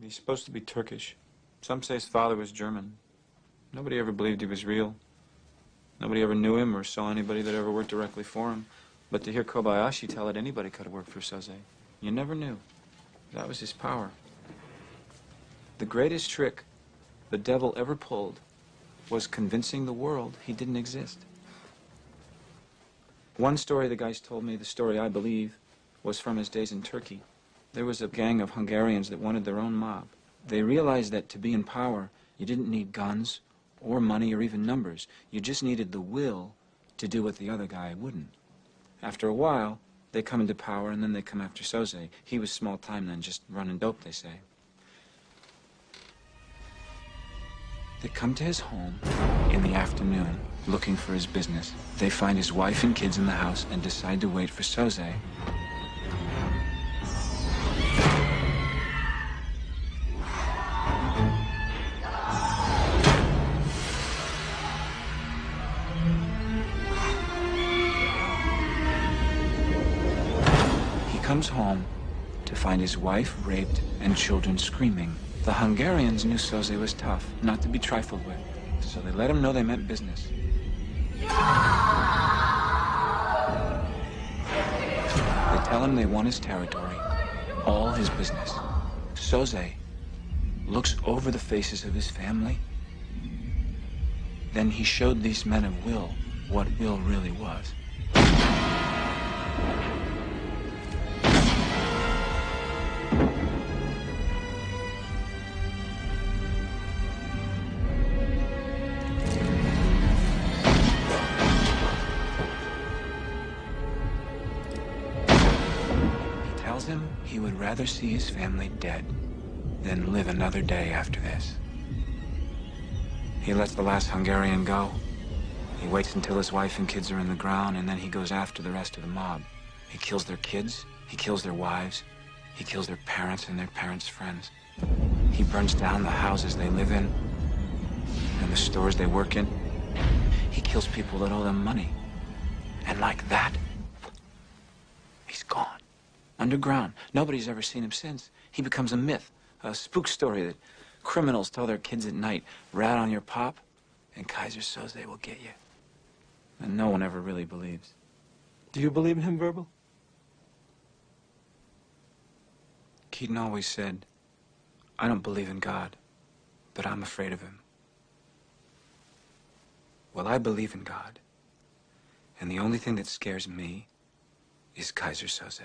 He's supposed to be Turkish. Some say his father was German. Nobody ever believed he was real. Nobody ever knew him or saw anybody that ever worked directly for him. But to hear Kobayashi tell it, anybody could have worked for Soze. You never knew. That was his power. The greatest trick the devil ever pulled was convincing the world he didn't exist. One story the guys told me, the story I believe, was from his days in Turkey. There was a gang of Hungarians that wanted their own mob. They realized that to be in power, you didn't need guns or money or even numbers. You just needed the will to do what the other guy wouldn't. After a while, they come into power and then they come after Soze. He was small time then, just running dope, they say. They come to his home in the afternoon, looking for his business. They find his wife and kids in the house and decide to wait for Soze. He comes home to find his wife raped and children screaming. The Hungarians knew Soze was tough, not to be trifled with, so they let him know they meant business. They tell him they want his territory, all his business. Soze looks over the faces of his family. Then he showed these men of will what will really was. Him he would rather see his family dead than live another day after this. He lets the last Hungarian go. He waits until his wife and kids are in the ground, and then he goes after the rest of the mob. He kills their kids, he kills their wives, he kills their parents and their parents' friends. He burns down the houses they live in and the stores they work in. He kills people that owe them money. And like that, he's gone. Underground. Nobody's ever seen him since. He becomes a myth, a spook story that criminals tell their kids at night. Rat on your pop, and Keyser Soze will get you. And no one ever really believes. Do you believe in him, Verbal? Keaton always said, I don't believe in God, but I'm afraid of him. Well, I believe in God. And the only thing that scares me is Keyser Soze.